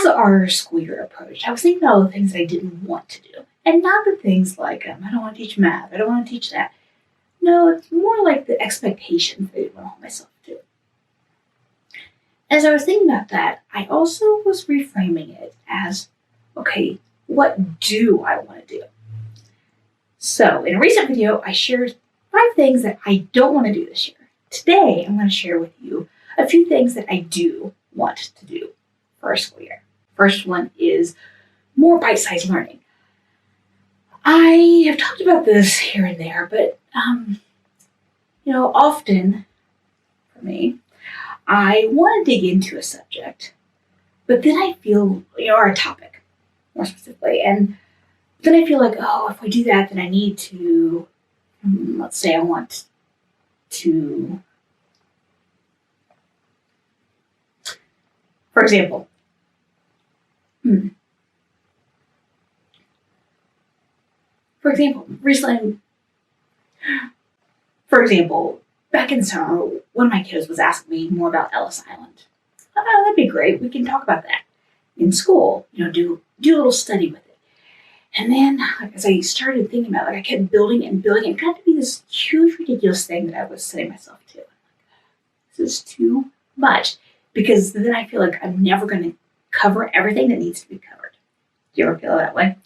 as our school year approached, I was thinking about all the things that I didn't want to do. And not the things like, I don't want to teach math, I don't want to teach that. No, it's more like the expectations that I didn't want to hold myself to. As I was thinking about that, I also was reframing it as, okay, what do I want to do? So in a recent video, I shared 5 things that I don't want to do this year. Today, I'm going to share with you a few things that I do want to do for our school year. First one is more bite-sized learning. I have talked about this here and there, but often for me, I want to dig into a subject, but then I feel, or a topic more specifically, and then I feel like, if I do that, then I need to, let's say I want to, for example, back in the summer, one of my kids was asking me more about Ellis Island. Oh, that'd be great. We can talk about that in school, do a little study with it. And then as I started thinking about it, I kept building and building. It got to be this huge, ridiculous thing that I was setting myself to. This is too much, because then I feel like I'm never going to cover everything that needs to be covered. Do you ever feel that way?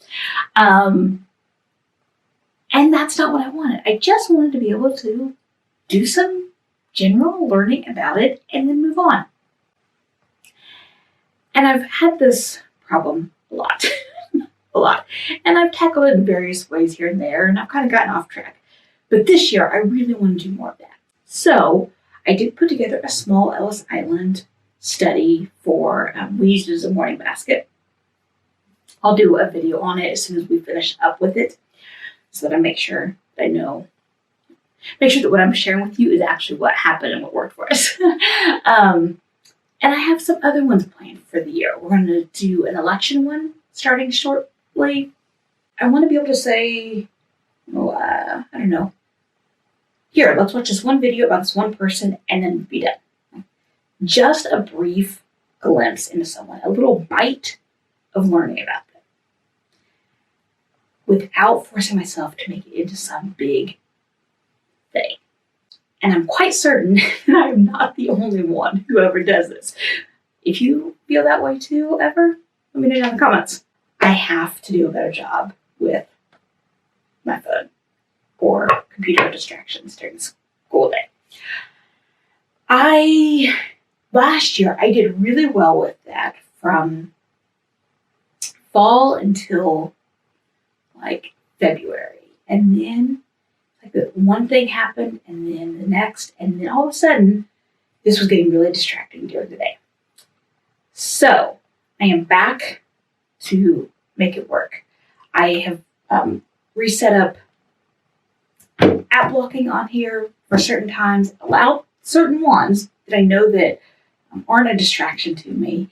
And that's not what I wanted. I just wanted to be able to do some general learning about it and then move on. And I've had this problem a lot. And I've tackled it in various ways here and there, and I've kind of gotten off track. But this year, I really want to do more of that. So I did put together a small Ellis Island study for, we used it as a morning basket. I'll do a video on it as soon as we finish up with it, so that I make sure that what I'm sharing with you is actually what happened and what worked for us. And I have some other ones planned for the year. We're going to do an election one starting shortly. I want to be able to say, I don't know. Here, let's watch this one video about this one person and then be done. Just a brief glimpse into someone, a little bite of learning about them, without forcing myself to make it into some big thing. And I'm quite certain that I'm not the only one who ever does this. If you feel that way too, ever, let me know down in the comments. I have to do a better job with my phone or computer distractions during school day. Last year, I did really well with that from fall until February. And then one thing happened, and then the next, and then all of a sudden, this was getting really distracting during the day. So I am back to make it work. I have reset up app blocking on here for certain times, allowed certain ones that I know that aren't a distraction to me,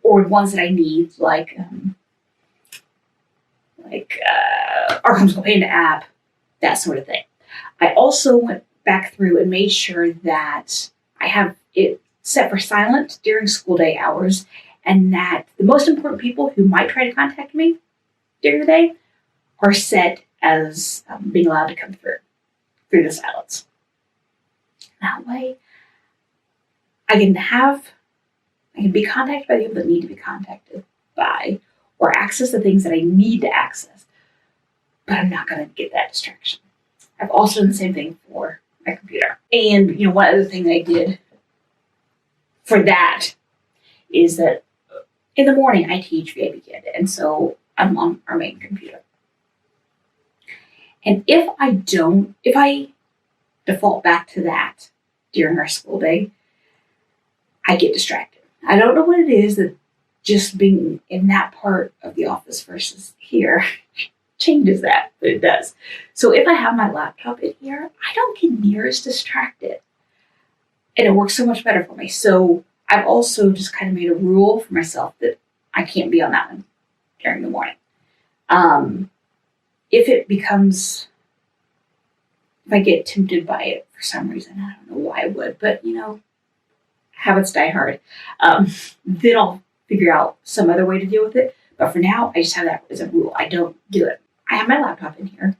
or ones that I need, like our Homeschool Panda app, that sort of thing. I also went back through and made sure that I have it set for silent during school day hours, and that the most important people who might try to contact me during the day are set as being allowed to come through the silence. That way, I can be contacted by the people that need to be contacted by, or access the things that I need to access, but I'm not going to get that distraction. I've also done the same thing for my computer. And, one other thing that I did for that is that in the morning I teach VIP Canada, and so I'm on our main computer. And if I default back to that during our school day, I get distracted. I don't know what it is that just being in that part of the office versus here changes that, but it does. So if I have my laptop in here, I don't get near as distracted. And it works so much better for me. So I've also just kind of made a rule for myself that I can't be on that one during the morning. If I get tempted by it for some reason, I don't know why I would, but habits die hard. Then I'll figure out some other way to deal with it. But for now, I just have that as a rule. I don't do it. I have my laptop in here.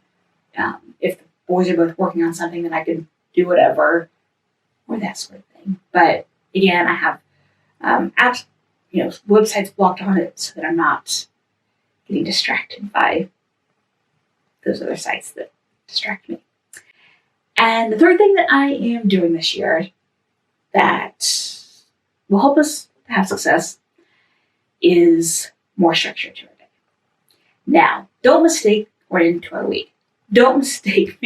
If the boys are both working on something, then I can do whatever, or that sort of thing. But again, I have apps, websites blocked on it so that I'm not getting distracted by those other sites that distract me. And the third thing that I am doing this year that will help us have success is more structure to our day. Now, don't mistake or into our week. Don't mistake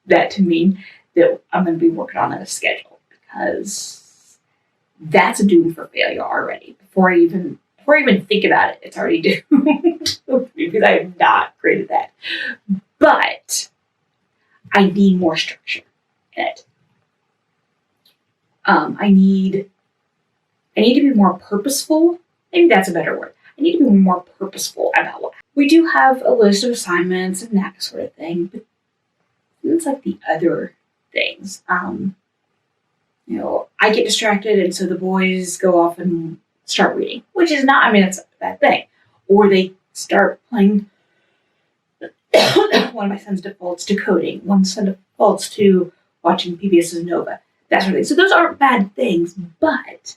that to mean that I'm going to be working on a schedule, because that's a doom for failure already. Before I even think about it, it's already doomed because I am not great at that. But I need more structure in it. I need to be more purposeful. Maybe that's a better word. I need to be more purposeful about what we do. Have a list of assignments and that sort of thing, but it's like the other things. I get distracted, and so the boys go off and start reading, which is not, it's a bad thing. Or they start playing. One of my sons defaults to coding. One son defaults to watching PBS's Nova. That sort of thing. So those aren't bad things, but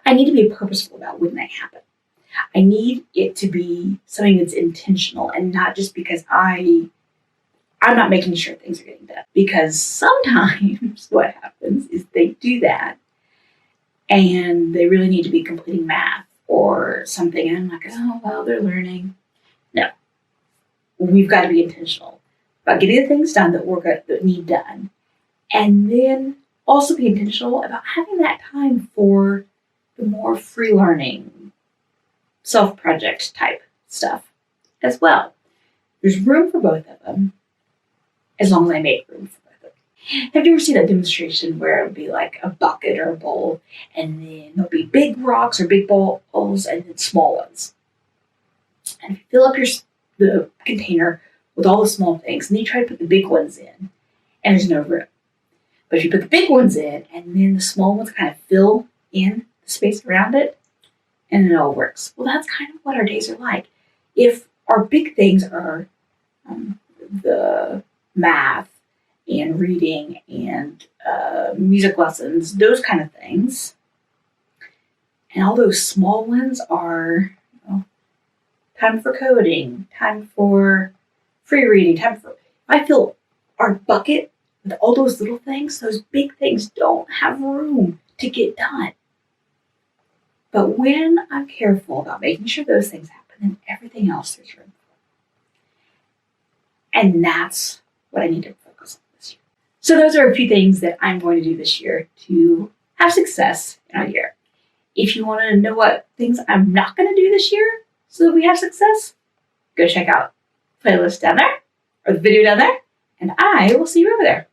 I need to be purposeful about when they happen. I need it to be something that's intentional and not just because I'm not making sure things are getting done. Because sometimes what happens is they do that and they really need to be completing math or something. And I'm like, oh, well, they're learning. No. We've got to be intentional about getting the things done that need done. And then also be intentional about having that time for the more free learning, self-project type stuff as well. There's room for both of them, as long as I make room for both of them. Have you ever seen that demonstration where it would be like a bucket or a bowl, and then there'll be big rocks or big bowls and then small ones? And if you fill up the container with all the small things, and then you try to put the big ones in, and there's no room. But if you put the big ones in, and then the small ones kind of fill in the space around it, and it all works. Well, that's kind of what our days are like. If our big things are the math and reading and music lessons, those kind of things, and all those small ones are time for coding, time for free reading, I feel our bucket with all those little things, those big things don't have room to get done. But when I'm careful about making sure those things happen, then everything else there's room for. And that's what I need to focus on this year. So those are a few things that I'm going to do this year to have success in our year. If you want to know what things I'm not going to do this year so that we have success, go check out the playlist down there or the video down there, and I will see you over there.